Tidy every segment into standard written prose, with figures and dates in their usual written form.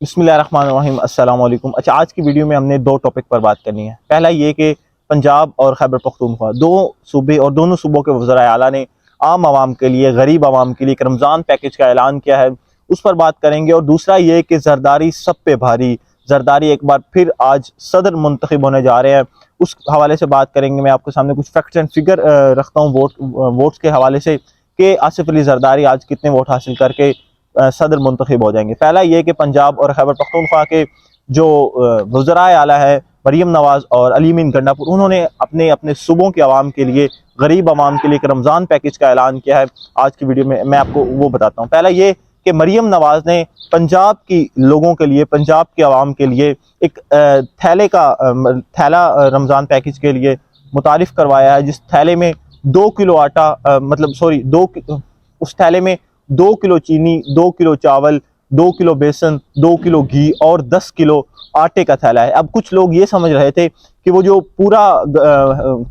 बिस्मिल्लाहिर्रहमानिर्रहीम अस्सलाम वालेकुम। अच्छा, आज की वीडियो में हमने दो टॉपिक पर बात करनी है। पहला ये कि पंजाब और खैबर पख्तूनख्वा दो सूबे और दोनों सूबों के वज़राए आला ने आम आवाम के लिए, गरीब आवाम के लिए एक रमज़ान पैकेज का ऐलान किया है, उस पर बात करेंगे। और दूसरा ये कि जरदारी सब पे भारी, जरदारी एक बार फिर आज सदर मुंतखब होने जा रहे हैं, उस हवाले से बात करेंगे। मैं आपके सामने कुछ फैक्ट्स एंड फिगर रखता हूँ वोट्स के हवाले से कि आसिफ अली जरदारी आज कितने वोट हासिल करके सदर मुंतखब हो जाएंगे। पहला ये कि पंजाब और खैबर पख्तूनख्वा के जो वज़राए आला है मरीम नवाज और अली मीन गंडापुर, उन्होंने अपने अपने सूबों के आवाम के लिए, गरीब आवाम के लिए एक रमज़ान पैकेज का ऐलान किया है। आज की वीडियो में मैं आपको वो बताता हूँ। पहला ये कि मरीम नवाज ने पंजाब की लोगों के लिए, पंजाब के आवाम के लिए एक थैला रमज़ान पैकेज के लिए मुतारिफ करवाया है, जिस थैले में 2 किलो आटा उस थैले में 2 किलो चीनी, 2 किलो चावल, 2 किलो बेसन, 2 किलो घी और 10 किलो आटे का थैला है। अब कुछ लोग ये समझ रहे थे कि वो जो पूरा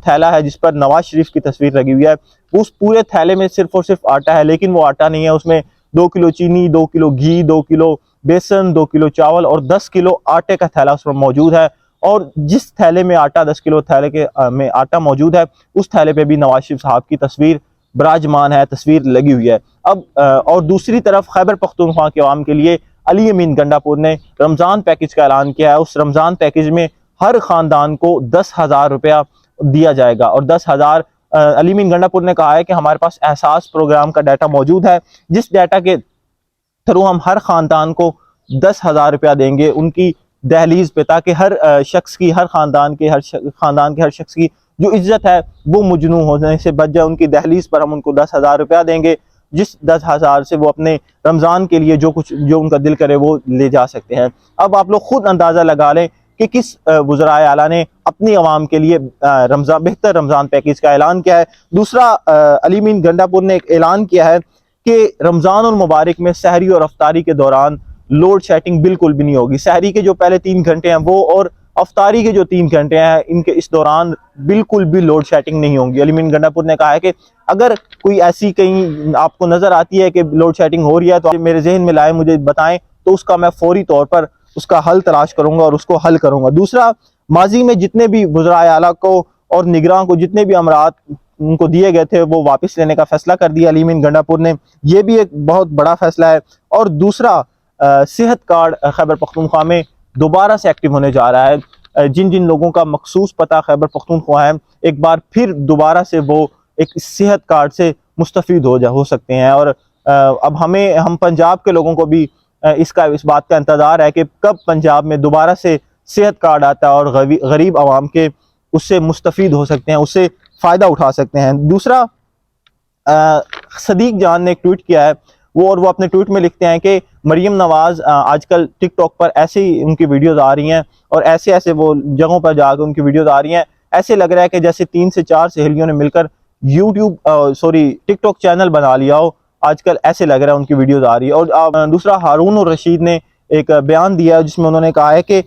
थैला है जिस पर नवाज शरीफ की तस्वीर लगी हुई है, उस पूरे थैले में सिर्फ और सिर्फ आटा है, लेकिन वो आटा नहीं है। उसमें 2 किलो चीनी, 2 किलो घी, 2 किलो बेसन, 2 किलो चावल और 10 किलो आटे का थैला उस पर मौजूद है। और जिस थैले में आटा, 10 किलो थैले के में आटा मौजूद है, उस थैले पे भी नवाज शरीफ साहब की तस्वीर विराजमान है, तस्वीर लगी हुई है। अब और दूसरी तरफ खैबर पख्तूनख्वा के अवाम के लिए अली अमीन गंडापुर ने रमज़ान पैकेज का ऐलान किया है। उस रमज़ान पैकेज में हर ख़ानदान को 10,000 रुपया दिया जाएगा। और 10,000 अली अमीन गंडापुर ने कहा है कि हमारे पास एहसास प्रोग्राम का डाटा मौजूद है, जिस डाटा के थ्रू हम हर ख़ानदान को 10,000 रुपया देंगे उनकी दहलीज पे, ताकि हर शख्स की, हर ख़ानदान के हर शख्स की जो इज्जत है वो मुजनू होने से बच जाए। उनकी दहलीज पर हम उनको 10,000 रुपया देंगे, जिस 10,000 से वो अपने रमज़ान के लिए जो उनका दिल करे वो ले जा सकते हैं। अब आप लोग खुद अंदाज़ा लगा लें कि किस वज़राए आला ने अपनी आवाम के लिए बेहतर रमज़ान पैकेज का ऐलान किया है। दूसरा, अली मीन गंडापुर ने एक ऐलान किया है कि रमज़ान और मुबारक में सहरी और अफ्तारी के दौरान लोड शेडिंग बिल्कुल भी नहीं होगी। सहरी के जो पहले 3 घंटे हैं वो, और अफ्तारी के जो 3 घंटे हैं, इनके इस दौरान बिल्कुल भी लोड शेडिंग नहीं होंगी। अली मीन गंडापुर ने कहा है कि अगर कोई ऐसी कहीं आपको नजर आती है कि लोड शेडिंग हो रही है, तो मेरे जहन में लाए, मुझे बताएं, तो उसका मैं फौरी तौर पर उसका हल तलाश करूंगा और उसको हल करूंगा। दूसरा, माजी में जितने भी वज़राए आला को और निगरान को जितने भी अमरात उनको दिए गए थे वो वापस लेने का फैसला कर दिया अली मीन गंडापुर ने। यह भी एक बहुत बड़ा फैसला है। और दूसरा, सेहत कार्ड खैबर पख्तूनख्वा में दोबारा से एक्टिव होने जा रहा है। जिन जिन लोगों का मखसूस पता खैबर पख्तूनख्वा है, एक बार फिर दोबारा से वो एक सेहत कार्ड से मुस्तफ़ीद हो सकते हैं। और अब हम पंजाब के लोगों को भी इस बात का इंतज़ार है कि कब पंजाब में दोबारा से सेहत कार्ड आता है और गरीब आवाम के उससे मुस्तफ़ीद हो सकते हैं, उससे फ़ायदा उठा सकते हैं। दूसरा, सदीक जान ने एक ट्वीट किया है, वो अपने ट्वीट में लिखते हैं कि मरीम नवाज आजकल टिकटॉक पर ऐसे ही उनकी वीडियोस आ रही हैं और ऐसे ऐसे वो जगहों पर जाकर उनकी वीडियोस आ रही हैं, ऐसे लग रहा है कि जैसे 3 से 4 सहेलियों ने मिलकर टिकटॉक चैनल बना लिया हो। आजकल ऐसे लग रहा है उनकी वीडियोस आ रही है। और दूसरा, हारून और रशीद ने एक बयान दिया है जिसमें उन्होंने कहा है कि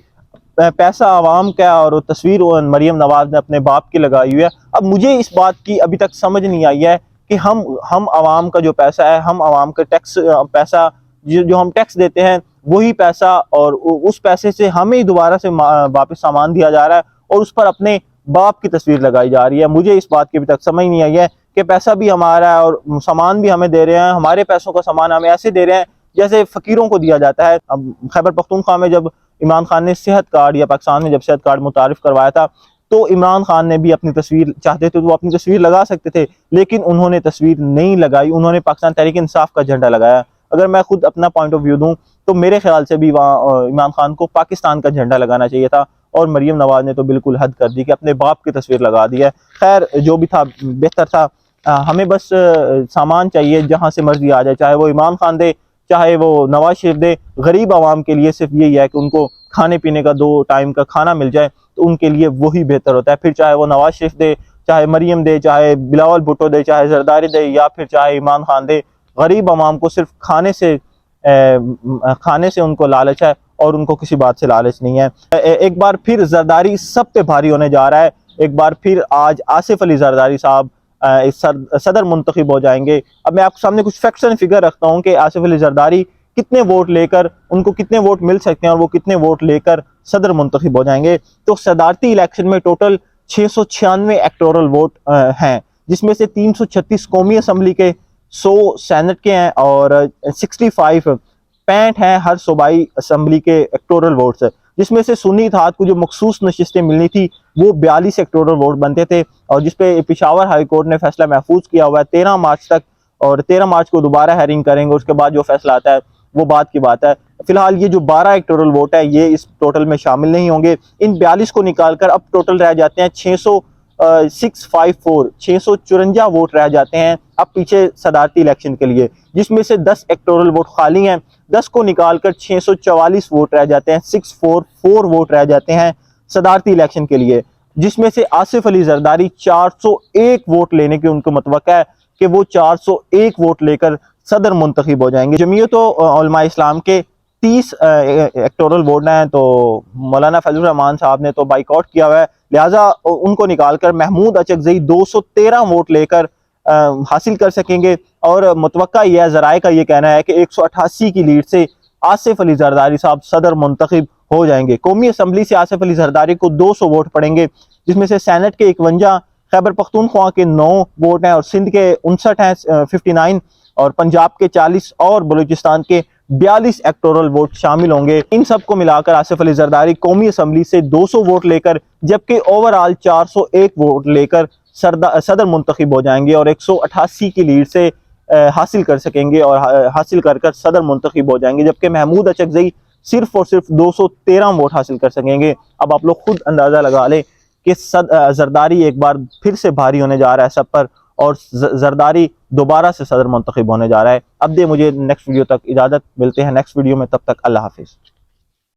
पैसा आवाम का, और तस्वीर मरीम नवाज ने अपने बाप की लगाई हुई है। अब मुझे इस बात की अभी तक समझ नहीं आई है कि हम आवाम का जो पैसा है, हम आवाम का टैक्स पैसा जो हम टैक्स देते हैं, वही पैसा, और उस पैसे से हमें ही दोबारा से वापस सामान दिया जा रहा है और उस पर अपने बाप की तस्वीर लगाई जा रही है। मुझे इस बात की अभी तक समझ नहीं आई है कि पैसा भी हमारा है और सामान भी हमें दे रहे हैं, हमारे पैसों का सामान हमें ऐसे दे रहे हैं जैसे फकीरों को दिया जाता है। अब खैबर पख्तूनख्वा में जब इमरान खान ने सेहत कार्ड, या पाकिस्तान में जब सेहत कार्ड मुतारिफ करवाया था, तो इमरान खान ने भी अपनी तस्वीर चाहते थे तो वो अपनी तस्वीर लगा सकते थे, लेकिन उन्होंने तस्वीर नहीं लगाई, उन्होंने पाकिस्तान तहरीक इंसाफ का झंडा लगाया। अगर मैं खुद अपना पॉइंट ऑफ व्यू दूं तो मेरे ख्याल से भी वहाँ इमरान खान को पाकिस्तान का झंडा लगाना चाहिए था, और मरीम नवाज ने तो बिल्कुल हद कर दी कि अपने बाप की तस्वीर लगा दी है। खैर, जो भी था बेहतर था। हमें बस सामान चाहिए, जहाँ से मर्जी आ जाए, चाहे वो इमरान खान दे, चाहे वो नवाज शरीफ दे। गरीब आवाम के लिए सिर्फ यही है कि उनको खाने पीने का 2 टाइम का खाना मिल जाए, तो उनके लिए वही बेहतर होता है। फिर चाहे वो नवाज शरीफ दे, चाहे मरीम दे, चाहे बिलावल भुट्टो दे, चाहे जरदारी दे, या फिर चाहे इमरान खान दे, गरीब आवाम को सिर्फ खाने से उनको लालच है और उनको किसी बात से लालच नहीं है। एक बार फिर जरदारी सब पे भारी होने जा रहा है। एक बार फिर आज आसिफ अली जरदारी साहब सदर मुंतखब हो जाएंगे। अब मैं आपके सामने कुछ फैक्ट्स एंड फिगर रखता हूँ कि आसिफ अली जरदारी कितने वोट लेकर, उनको कितने वोट मिल सकते हैं और वो कितने वोट लेकर सदर मुंतखब हो जाएंगे। तो सदारती इलेक्शन में टोटल 696 इलेक्टोरल वोट हैं, जिसमें से 336 कौमी असम्बली के, 100 सेनेट के हैं और 65 हैं हर सूबाई असम्बली के इलेक्टोरल वोट्स, जिसमें से सुन्नी इत्तेहाद को जो मखसूस नशिस्तें मिलनी थी वो 42 इलेक्टोरल वोट बनते थे, और जिसपे पेशावर हाई कोर्ट ने फैसला महफूज किया हुआ है 13 मार्च तक, और 13 मार्च को दोबारा हेयरिंग करेंगे, उसके बाद जो फैसला आता है वो बात की बात है। फिलहाल ये जो 12 इलेक्टोरल वोट है ये इस टोटल में शामिल नहीं होंगे। इन 42 को निकालकर अब टोटल रह जाते हैं 654 वोट रह जाते हैं अब पीछे सदारती इलेक्शन के लिए, जिसमें से 10 इलेक्टोरल वोट खाली हैं। 10 को निकालकर 644 वोट रह जाते हैं, 644 वोट रह जाते हैं सदारती इलेक्शन के लिए, जिसमें से आसिफ अली जरदारी 401 वोट लेने की उनको मतवक्का है कि वो 401 वोट लेकर सदर मुंतखब हो जाएंगे। जमीयत उलमा इस्लाम के 30 इलेक्टोरल वोट हैं, तो मौलाना फजलुर रहमान साहब ने तो बाइकआउट किया हुआ है, लिहाजा उनको निकालकर महमूद अचकज़ई 213 वोट लेकर हासिल कर सकेंगे। और मुतवक्का यह है, ज़राए का ये कहना है कि 188 की लीड से आसिफ अली जरदारी साहब सदर मुंतखब हो जाएंगे। कौमी असम्बली से आसिफ अली जरदारी को 200 वोट पड़ेंगे, जिसमें से सेनेट के 51, खैबर पख्तूनख्वा के 9 वोट हैं और सिंध के 59 हैं 59, और पंजाब के 40 और बलूचिस्तान के 42 इलेक्टोरल वोट शामिल होंगे। इन सब को मिलाकर आसिफ अली जरदारी कौमी असम्बली से 200 वोट लेकर, जबकि ओवरऑल 401 वोट लेकर सदर मुंतखब हो जाएंगे और 188 की लीड से हासिल कर सकेंगे और हासिल कर सदर मुंतखब हो जाएंगे, जबकि महमूद अचकज़ई सिर्फ और सिर्फ 213 वोट हासिल कर सकेंगे। अब आप लोग खुद अंदाजा लगा लें कि जरदारी एक बार फिर से भारी होने जा रहा है सब पर, और जरदारी दोबारा से सदर मुंतखब होने जा रहा है। अब दे मुझे नेक्स्ट वीडियो तक इजाज़त, मिलते हैं नेक्स्ट वीडियो में, तब तक अल्लाह हाफिज़।